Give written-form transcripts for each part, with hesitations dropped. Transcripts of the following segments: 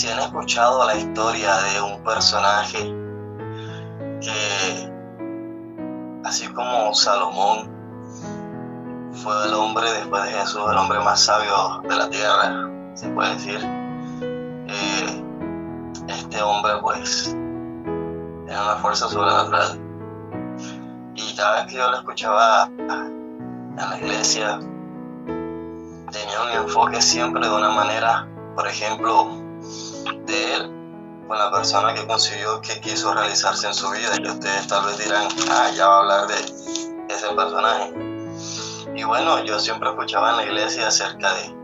si han escuchado la historia de un personaje que, así como Salomón fue el hombre después de Jesús, el hombre más sabio de la tierra, se puede decir, este hombre pues era una fuerza sobrenatural. Y cada vez que yo lo escuchaba en la iglesia, tenía un enfoque siempre de una manera, por ejemplo, de él, con la persona que consiguió, que quiso realizarse en su vida. Y ustedes tal vez dirán, ya va a hablar de ese personaje. Y bueno, yo siempre escuchaba en la iglesia acerca de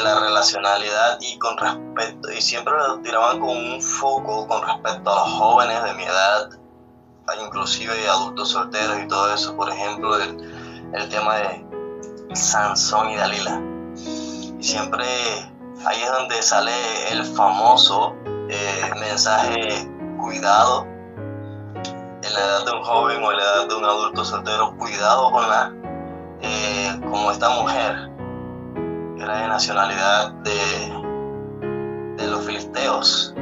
la relacionalidad y con respecto, y siempre lo tiraban con un foco con respecto a los jóvenes de mi edad, inclusive adultos solteros y todo eso. Por ejemplo, el tema de Sansón y Dalila. Y siempre ahí es donde sale el famoso mensaje: cuidado en la edad de un joven o en la edad de un adulto soltero, cuidado con como esta mujer que era de nacionalidad de los filisteos.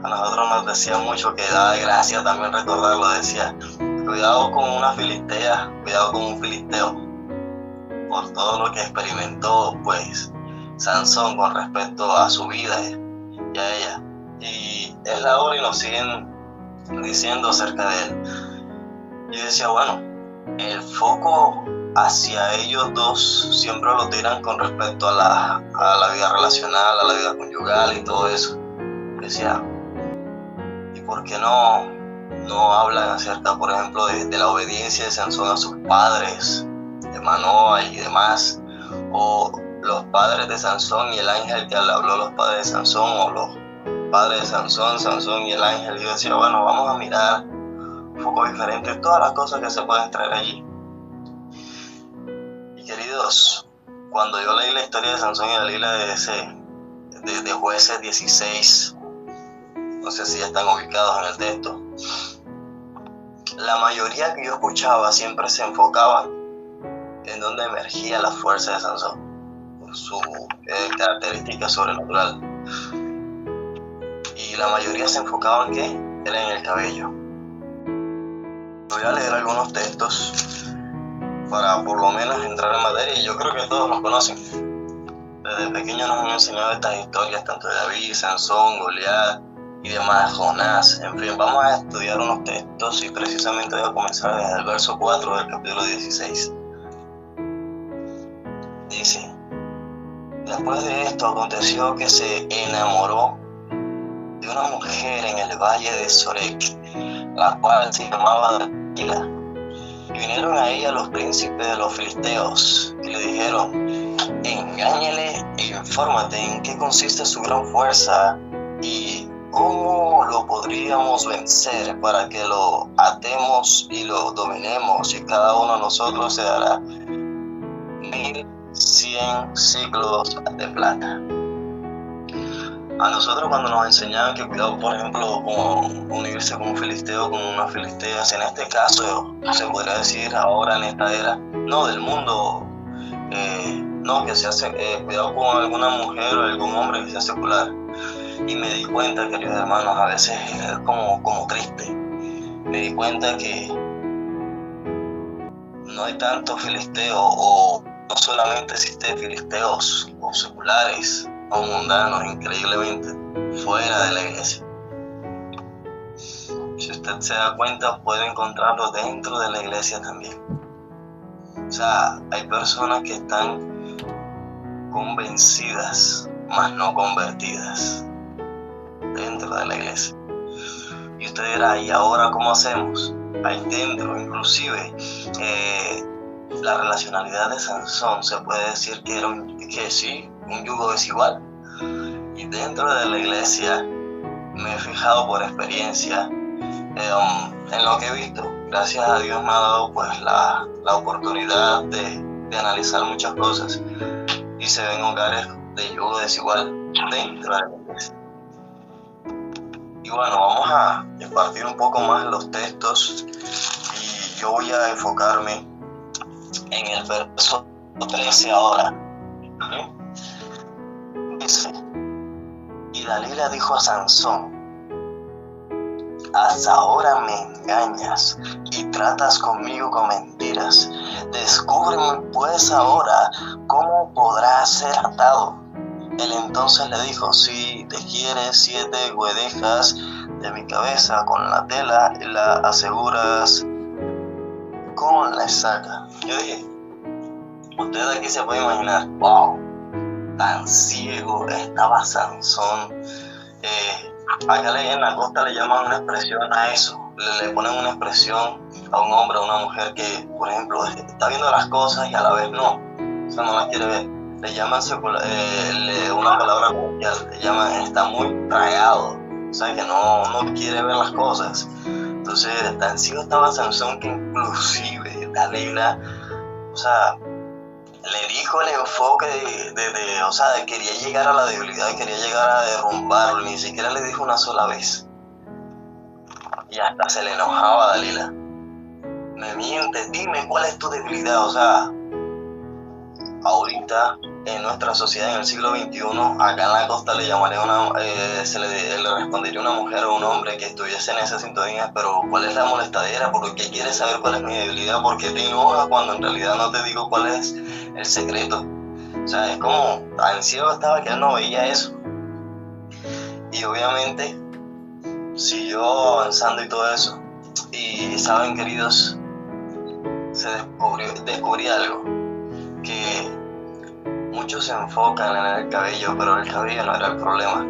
A nosotros nos decía mucho, que daba gracia también recordarlo, decía: cuidado con una filistea, cuidado con un filisteo, por todo lo que experimentó pues Sansón con respecto a su vida y a ella. Y es la hora y nos siguen diciendo acerca de él. Y decía, bueno, el foco hacia ellos dos siempre lo tiran con respecto a la vida relacional, a la vida conyugal y todo eso. Decía, ¿y por qué no hablan acerca, por ejemplo, de la obediencia de Sansón a sus padres, de Manoa y demás? O los padres de Sansón y el ángel que le habló a los padres de Sansón, o los padres de Sansón y el ángel. Y yo decía, bueno, vamos a mirar un poco diferente todas las cosas que se pueden traer allí. Y queridos, cuando yo leí la historia de Sansón y Dalila de Jueces 16, no sé si ya están ubicados en el texto, la mayoría que yo escuchaba siempre se enfocaba en donde emergía la fuerza de Sansón, por su característica sobrenatural. Y la mayoría se enfocaba en ¿qué? Era en el cabello. Voy a leer algunos textos para por lo menos entrar en materia, y yo creo que todos los conocen. Desde pequeños nos han enseñado estas historias, tanto de David, Sansón, Goliat y demás, Jonás. En fin, vamos a estudiar unos textos y precisamente voy a comenzar desde el verso 4 del capítulo 16. Dice: después de esto aconteció que se enamoró de una mujer en el valle de Sorek, la cual se llamaba Dalila. Y vinieron a ella los príncipes de los filisteos y le dijeron: engáñale e infórmate en qué consiste su gran fuerza y cómo lo podríamos vencer, para que lo atemos y lo dominemos, y cada uno de nosotros se dará 1,100 ciclos de plata. A nosotros, cuando nos enseñaban que cuidado, por ejemplo, con unirse con un filisteo, con una filistea, en este caso se podría decir ahora en esta era, no del mundo, no, que se hace, cuidado con alguna mujer o algún hombre que sea secular. Y me di cuenta, queridos hermanos, a veces es como triste. Me di cuenta que no hay tanto filisteo, o no solamente existen filisteos o seculares o mundanos, increíblemente, fuera de la iglesia. Si usted se da cuenta, puede encontrarlo dentro de la iglesia también. O sea, hay personas que están convencidas, mas no convertidas, dentro de la iglesia. Y usted dirá, ¿y ahora cómo hacemos? Ahí dentro, inclusive, la relacionalidad de Sansón se puede decir que era un yugo desigual. Y dentro de la iglesia me he fijado por experiencia, en lo que he visto. Gracias a Dios me ha dado pues la oportunidad de analizar muchas cosas, y se ven hogares de yugo desigual dentro de la iglesia. Y bueno, vamos a compartir un poco más los textos, y yo voy a enfocarme en el verso 13 ahora. Dice: Y Dalila dijo a Sansón: hasta ahora me engañas y tratas conmigo con mentiras. Descúbreme pues ahora cómo podrás ser atado. Él entonces le dijo: si te quieres 7 guedejas de mi cabeza con la tela y la aseguras con la estaca. Yo dije, usted aquí se puede imaginar, wow, tan ciego estaba Sansón. Acá en la costa le llaman una expresión a eso, le ponen una expresión a un hombre o a una mujer que, por ejemplo, está viendo las cosas y a la vez no, o sea, no las quiere ver. Le llaman una palabra coloquial, le llaman está muy tragado, o sea, que no quiere ver las cosas. Entonces, tan ciego estaba Sansón que inclusive Dalila, o sea, le dijo el enfoque o sea, de quería llegar a la debilidad, quería llegar a derrumbarlo, ni siquiera le dijo una sola vez. Y hasta se le enojaba a Dalila. Me mientes, dime cuál es tu debilidad. O sea, ahorita en nuestra sociedad, en el siglo XXI, acá en la costa le llamaría le respondería una mujer o un hombre que estuviese en esa sintonía, pero ¿cuál es la molestadera? ¿Por qué quieres saber cuál es mi debilidad? ¿Por qué te enojas cuando en realidad no te digo cuál es el secreto? O sea, es como tan ciego estaba que él no veía eso. Y obviamente siguió avanzando y todo eso. Y saben, queridos, descubrí algo, que muchos se enfocan en el cabello, pero el cabello no era el problema.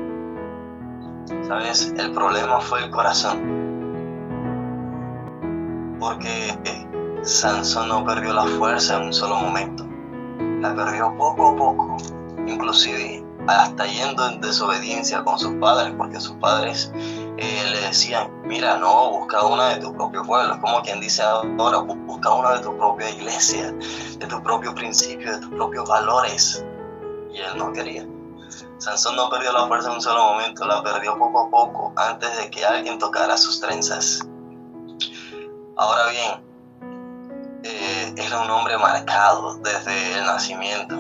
¿Sabes? El problema fue el corazón. Porque Sansón no perdió la fuerza en un solo momento. La perdió poco a poco. Inclusive hasta yendo en desobediencia con sus padres, porque sus padres le decían: mira, no, busca una de tu propio pueblo. Es como quien dice ahora: busca una de tu propia iglesia, de tu propio principio, de tus propios valores. Y él no quería. Sansón no perdió la fuerza en un solo momento, la perdió poco a poco, antes de que alguien tocara sus trenzas. Ahora bien, era un hombre marcado desde el nacimiento.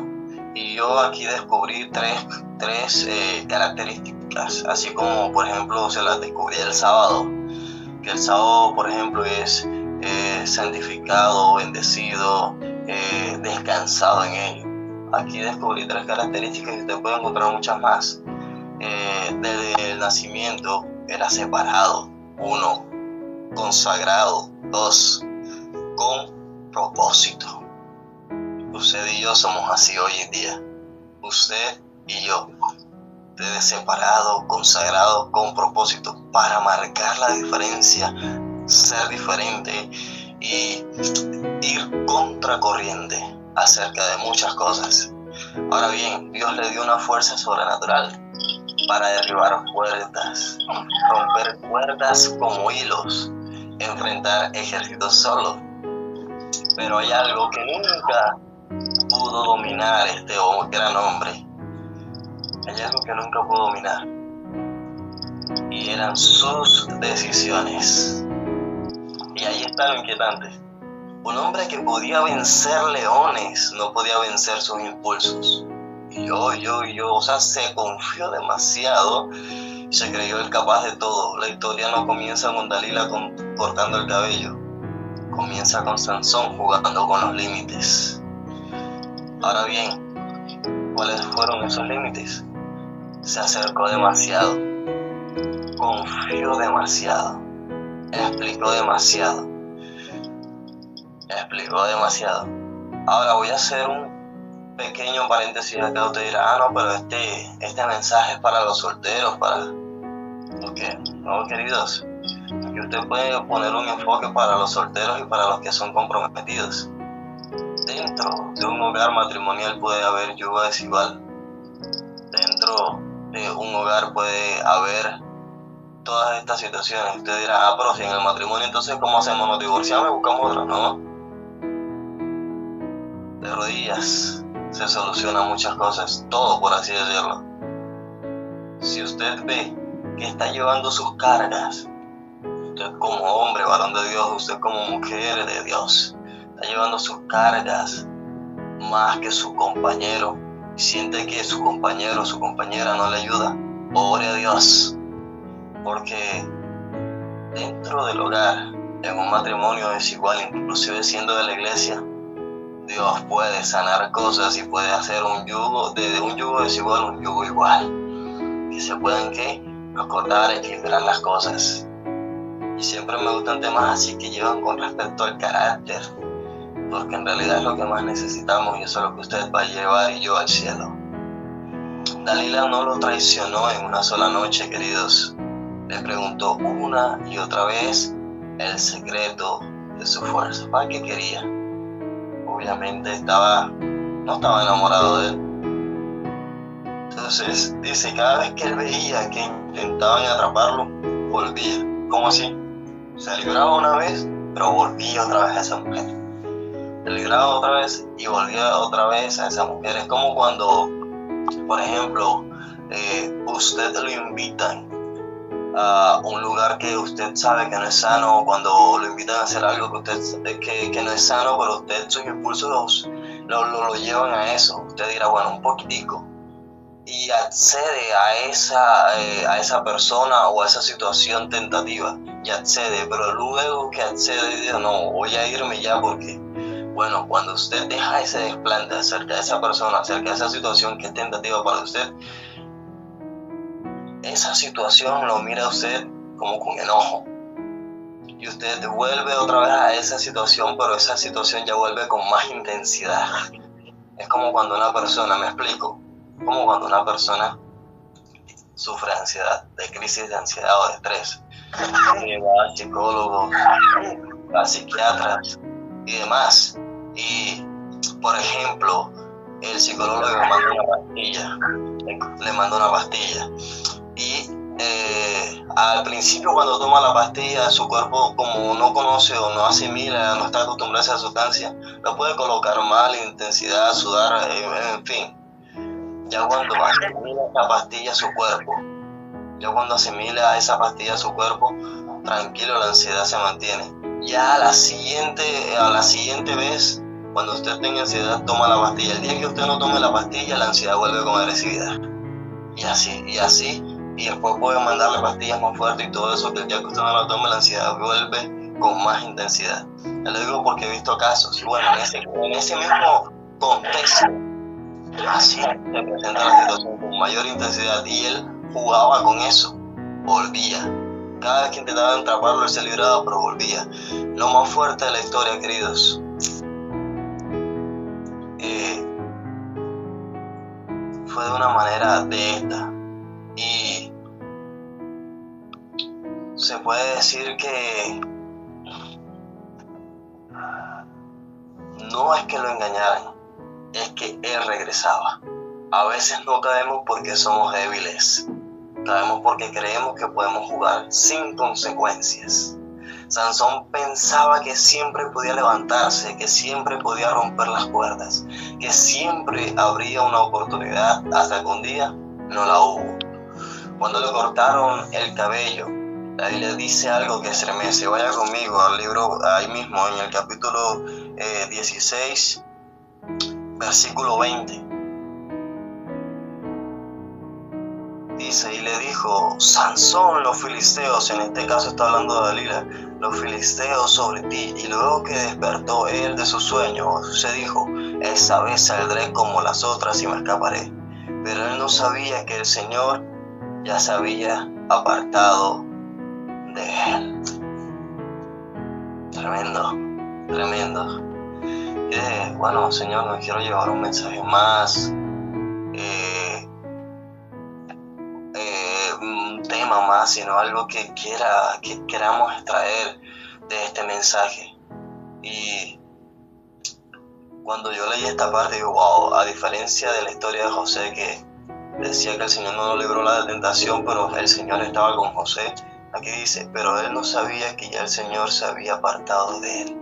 Y yo aquí descubrí tres características, así como, por ejemplo, se las descubrí el sábado. Que el sábado, por ejemplo, es santificado, bendecido, descansado en ello. Aquí descubrí 3 características y usted puede encontrar muchas más. Desde el nacimiento era separado. 1, consagrado. 2, con propósito. Usted y yo somos así hoy en día. Usted y yo. Ustedes separados, consagrados, con propósito, para marcar la diferencia, ser diferente y ir contracorriente acerca de muchas cosas. Ahora bien, Dios le dio una fuerza sobrenatural para derribar puertas, romper puertas como hilos, enfrentar ejércitos solo. Pero hay algo que nunca pudo dominar este gran hombre. Hay algo que nunca pudo dominar, y eran sus decisiones. Y ahí está lo inquietante. Un hombre que podía vencer leones no podía vencer sus impulsos. Y o sea, se confió demasiado y se creyó el capaz de todo. La historia no comienza con Dalila cortando el cabello, comienza con Sansón jugando con los límites. Ahora bien, ¿cuáles fueron esos límites? Se acercó demasiado, confió demasiado, explicó demasiado. Ahora voy a hacer un pequeño paréntesis acá. Usted dirá: no, pero este mensaje es para los solteros, para los que, no, queridos. Aquí usted puede poner un enfoque para los solteros y para los que son comprometidos. Dentro de un hogar matrimonial puede haber yugo desigual. Dentro de un hogar puede haber todas estas situaciones. Usted dirá: pero si en el matrimonio, entonces ¿cómo hacemos? ¿Nos divorciamos y buscamos otro? No. De rodillas se solucionan muchas cosas, todo, por así decirlo. Si usted ve que está llevando sus cargas, usted como hombre, varón de Dios, usted como mujer de Dios, está llevando sus cargas más que su compañero, y siente que su compañero o su compañera no le ayuda, ore a Dios, porque dentro del hogar, en un matrimonio desigual, inclusive siendo de la iglesia, Dios puede sanar cosas y puede hacer un yugo, de un yugo desigual, un yugo igual, que se puedan acordar, equilibrar las cosas. Y siempre me gustan temas así que llevan con respecto al carácter, porque en realidad es lo que más necesitamos y eso es lo que usted va a llevar y yo al cielo. Dalila no lo traicionó en una sola noche, queridos. Le preguntó una y otra vez el secreto de su fuerza. ¿Para qué quería? Obviamente no estaba enamorado de él. Entonces dice, cada vez que él veía que intentaban atraparlo, volvía. ¿Cómo así? Se libraba una vez, pero volvía otra vez a esa mujer. Se libraba otra vez y volvía otra vez a esa mujer. Es como cuando, por ejemplo, usted lo invitan a un lugar que usted sabe que no es sano, cuando lo invitan a hacer algo que no es sano, pero usted sus impulsos lo llevan a eso. Usted dirá, bueno, un poquitico, y accede a esa persona o a esa situación tentativa, y accede, pero luego que accede dice, no, voy a irme ya porque, bueno, cuando usted deja ese desplante acerca de esa persona, acerca de esa situación que es tentativa para usted, esa situación lo mira a usted como con enojo. Y usted vuelve otra vez a esa situación, pero esa situación ya vuelve con más intensidad. Es como cuando una persona, me explico, como cuando una persona sufre de ansiedad, de crisis de ansiedad o de estrés. Va a psicólogos, va a psiquiatras y demás. Y, por ejemplo, el psicólogo le manda una pastilla. Y al principio cuando toma la pastilla, su cuerpo como no conoce o no asimila, no está acostumbrado a esa sustancia, lo puede colocar mal, intensidad, sudar, en fin. Ya cuando asimila esa pastilla a su cuerpo, tranquilo, la ansiedad se mantiene. Ya a la siguiente vez, cuando usted tenga ansiedad, toma la pastilla. El día que usted no tome la pastilla, la ansiedad vuelve con agresividad. Y así. Y después puede mandarle pastillas más fuertes y todo eso, que el día que usted no la tome, la ansiedad vuelve con más intensidad. Yo le digo porque he visto casos. Y bueno, en ese mismo contexto, así se presenta la situación con mayor intensidad. Y él jugaba con eso. Volvía. Cada vez que intentaban atraparlo, él se libraba, pero volvía. Lo más fuerte de la historia, queridos, fue de una manera de esta. Y se puede decir que no es que lo engañaran, es que él regresaba. A veces no caemos porque somos débiles, caemos porque creemos que podemos jugar sin consecuencias. Sansón pensaba que siempre podía levantarse, que siempre podía romper las cuerdas, que siempre habría una oportunidad, hasta que un día no la hubo. Cuando le cortaron el cabello, la Biblia dice algo que estremece. Vaya conmigo al libro, ahí mismo, en el capítulo 16, versículo 20. Dice, y le dijo, Sansón, los filisteos, en este caso está hablando de Dalila, los filisteos sobre ti. Y luego que despertó él de su sueño, se dijo, esa vez saldré como las otras y me escaparé. Pero él no sabía que el Señor ya se había apartado de él. Tremendo. Y dije, bueno, Señor, no quiero llevar un mensaje más, un tema más, sino algo que queramos extraer de este mensaje. Y cuando yo leí esta parte, digo, wow, a diferencia de la historia de José, que decía que el Señor no lo libró de la tentación, pero el Señor estaba con José. Aquí dice, pero él no sabía que ya el Señor se había apartado de él.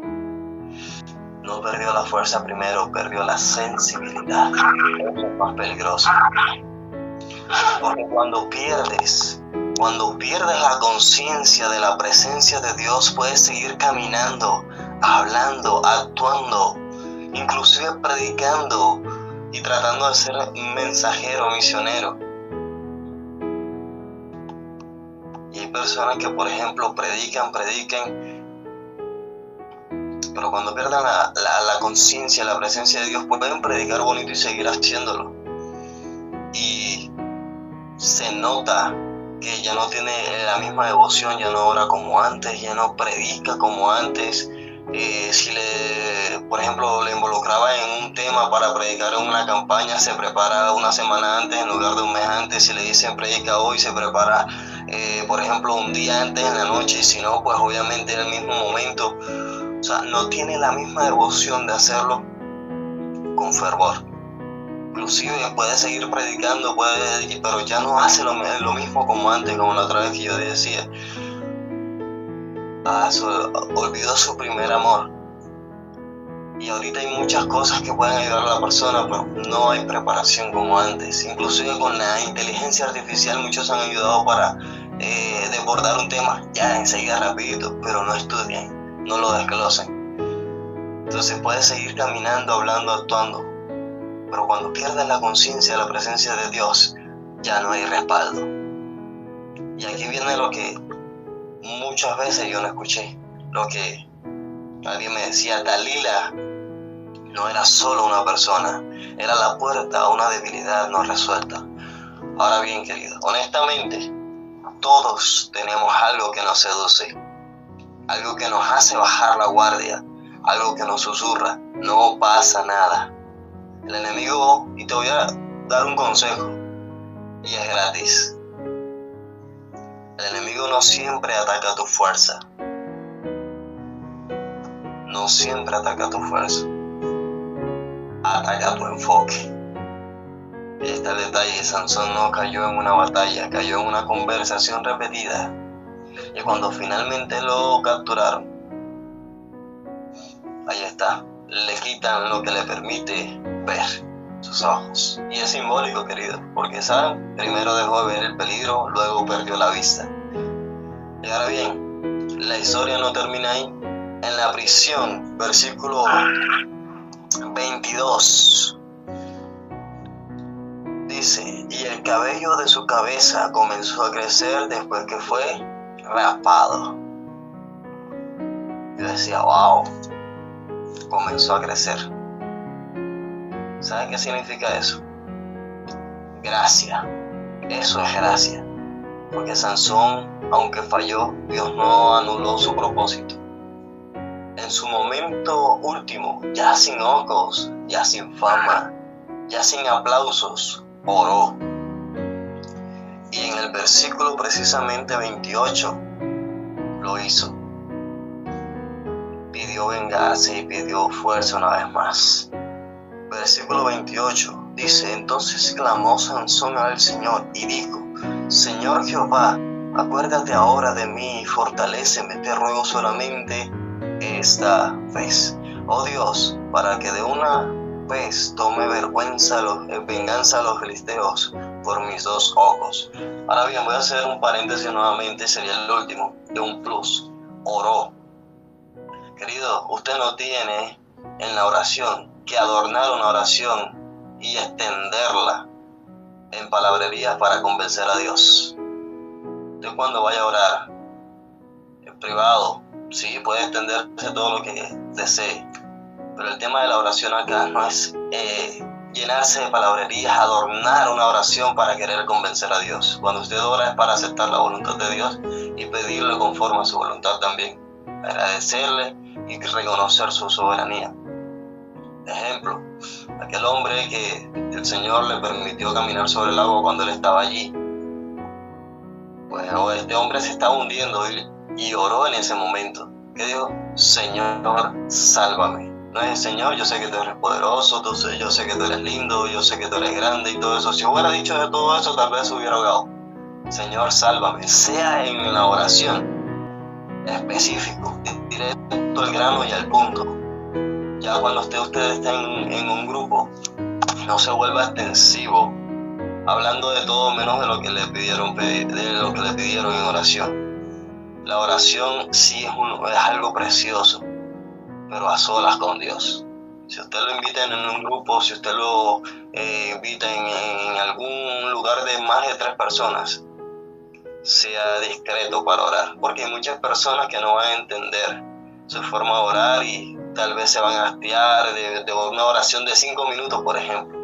No perdió la fuerza primero, perdió la sensibilidad. Eso es más peligroso. Porque cuando pierdes la conciencia de la presencia de Dios, puedes seguir caminando, hablando, actuando, inclusive predicando y tratando de ser mensajero, misionero. personas que, por ejemplo, predican, pero cuando pierden la conciencia, la presencia de Dios, pueden predicar bonito y seguir haciéndolo. Y se nota que ya no tiene la misma devoción, ya no ora como antes, ya no predica como antes. Si por ejemplo, le involucraba en un tema para predicar en una campaña, se prepara una semana antes en lugar de un mes antes. Si le dicen predica hoy, se prepara, por ejemplo, un día antes en la noche, y si no, pues obviamente en el mismo momento. O sea, no tiene la misma devoción de hacerlo con fervor. Inclusive puede seguir predicando, pero ya no hace lo mismo como antes, como la otra vez que yo decía. Olvidó su primer amor. Y ahorita hay muchas cosas que pueden ayudar a la persona, pero no hay preparación como antes. Inclusive con la inteligencia artificial muchos han ayudado para desbordar un tema ya enseguida rapidito, pero no estudian, no lo desglosen. Entonces puedes seguir caminando, hablando, actuando, pero cuando pierdes la conciencia de la presencia de Dios, ya no hay respaldo. Y aquí viene lo que muchas veces yo no escuché, lo que alguien me decía: Dalila no era solo una persona, era la puerta a una debilidad no resuelta. Ahora bien, querido, honestamente, todos tenemos algo que nos seduce, algo que nos hace bajar la guardia, algo que nos susurra: no pasa nada. El enemigo, y te voy a dar un consejo, y es gratis. El enemigo no siempre ataca tu fuerza. No siempre ataca tu fuerza. Ataca tu enfoque. Y está el detalle: Sansón no cayó en una batalla, cayó en una conversación repetida. Y cuando finalmente lo capturaron, ahí está, le quitan lo que le permite ver, sus ojos. Y es simbólico, querido, porque saben, primero dejó de ver el peligro, luego perdió la vista. Y ahora bien, la historia no termina ahí. En la prisión, versículo 22, dice: y el cabello de su cabeza comenzó a crecer después que fue raspado. Yo decía: wow, comenzó a crecer. ¿Saben qué significa eso? Gracia. Eso es gracia. Porque Sansón, aunque falló, Dios no anuló su propósito. En su momento último, ya sin ojos, ya sin fama, ya sin aplausos, oró. Y en el versículo precisamente 28 lo hizo. Pidió vengarse y pidió fuerza una vez más. Versículo 28 dice: entonces clamó Sansón al Señor y dijo: Señor Jehová, acuérdate ahora de mí y fortaléceme, te ruego solamente esta vez. Oh Dios, para que de una vez tome venganza a los filisteos por mis dos ojos. Ahora bien, voy a hacer un paréntesis nuevamente, sería el último, de un plus. Oró. Querido, usted no tiene en la oración que adornar una oración y extenderla en palabrerías para convencer a Dios. Usted cuando vaya a orar en privado, sí, puede extenderse todo lo que desee, pero el tema de la oración acá no es llenarse de palabrerías, adornar una oración para querer convencer a Dios. Cuando usted ora es para aceptar la voluntad de Dios y pedirle conforme a su voluntad también, agradecerle y reconocer su soberanía. Ejemplo, aquel hombre que el Señor le permitió caminar sobre el agua cuando él estaba allí. Pues este hombre se estaba hundiendo y oró en ese momento. ¿Qué dijo? Señor, sálvame. No es: Señor, yo sé que tú eres poderoso, yo sé que tú eres lindo, yo sé que tú eres grande y todo eso. Si hubiera dicho de todo eso, tal vez se hubiera ahogado. Señor, sálvame. Sea en la oración específico, directo al grano y al punto. Ya cuando usted está en un grupo, no se vuelva extensivo, hablando de todo menos de lo que le pidieron en oración. La oración sí es algo precioso, pero a solas con Dios. Si usted lo invita en un grupo, si usted lo invita en algún lugar de más de 3 personas, sea discreto para orar, porque hay muchas personas que no van a entender su forma de orar y tal vez se van a hastiar de una oración de 5 minutos, por ejemplo.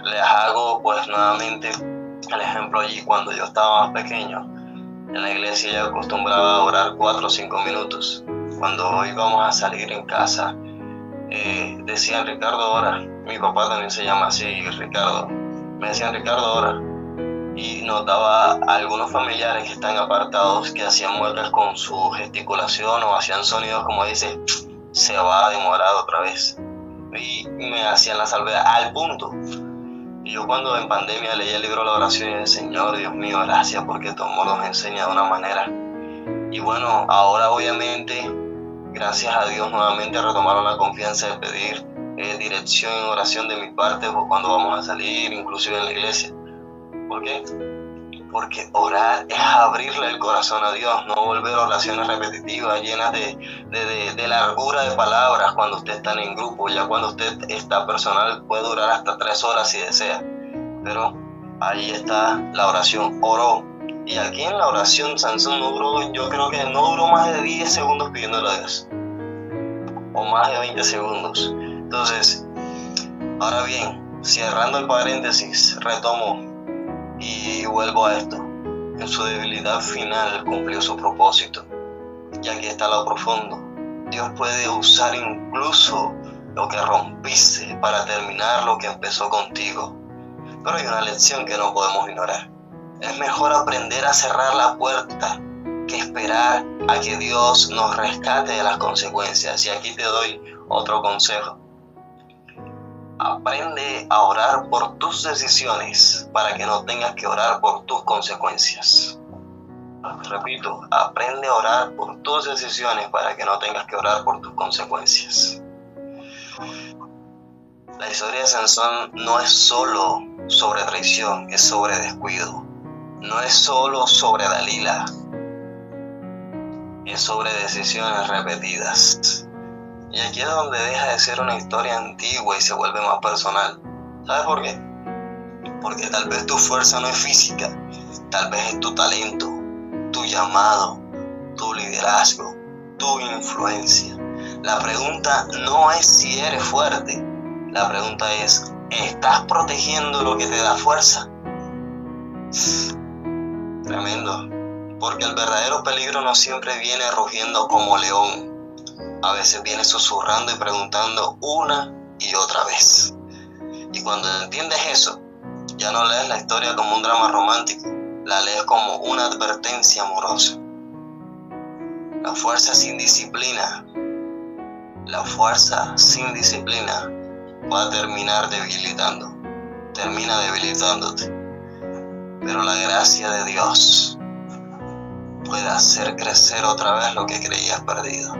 Les hago pues nuevamente el ejemplo allí cuando yo estaba más pequeño. En la iglesia yo acostumbraba a orar 4 o 5 minutos. Cuando íbamos a salir en casa, decían Ricardo ora. Mi papá también se llama así, Ricardo. Me decían Ricardo ora. Y notaba a algunos familiares que están apartados que hacían muecas con su gesticulación o hacían sonidos como dice, se va a demorar otra vez. Y me hacían la salvedad al punto. Y yo cuando en pandemia leí el libro de la oración y dije, Señor, Dios mío, gracias porque tu amor nos enseña de una manera. Y bueno, ahora obviamente, gracias a Dios nuevamente retomaron la confianza de pedir dirección en oración de mi parte cuando vamos a salir, inclusive en la iglesia. ¿Por qué? Porque orar es abrirle el corazón a Dios, no volver oraciones repetitivas, llenas de largura de palabras cuando usted está en grupo. Ya cuando usted está personal puede durar hasta 3 horas si desea. Pero ahí está la oración, oró. Y aquí en la oración Sansón no duró, yo creo que no duró más de 10 segundos pidiéndole a Dios. O más de 20 segundos. Entonces, ahora bien, cerrando el paréntesis, retomo. Y vuelvo a esto, en su debilidad final cumplió su propósito. Y aquí está lo profundo. Dios puede usar incluso lo que rompiste para terminar lo que empezó contigo. Pero hay una lección que no podemos ignorar. Es mejor aprender a cerrar la puerta que esperar a que Dios nos rescate de las consecuencias. Y aquí te doy otro consejo. Aprende a orar por tus decisiones para que no tengas que orar por tus consecuencias. Repito, aprende a orar por tus decisiones para que no tengas que orar por tus consecuencias. La historia de Sansón no es solo sobre traición, es sobre descuido. No es solo sobre Dalila, es sobre decisiones repetidas. Y aquí es donde deja de ser una historia antigua y se vuelve más personal. ¿Sabes por qué? Porque tal vez tu fuerza no es física, tal vez es tu talento, tu llamado, tu liderazgo, tu influencia. La pregunta no es si eres fuerte, la pregunta es, ¿estás protegiendo lo que te da fuerza? Tremendo, porque el verdadero peligro no siempre viene rugiendo como león. A veces viene susurrando y preguntando una y otra vez. Y cuando entiendes eso, ya no lees la historia como un drama romántico, la lees como una advertencia amorosa. La fuerza sin disciplina va a terminar termina debilitándote. Pero la gracia de Dios puede hacer crecer otra vez lo que creías perdido.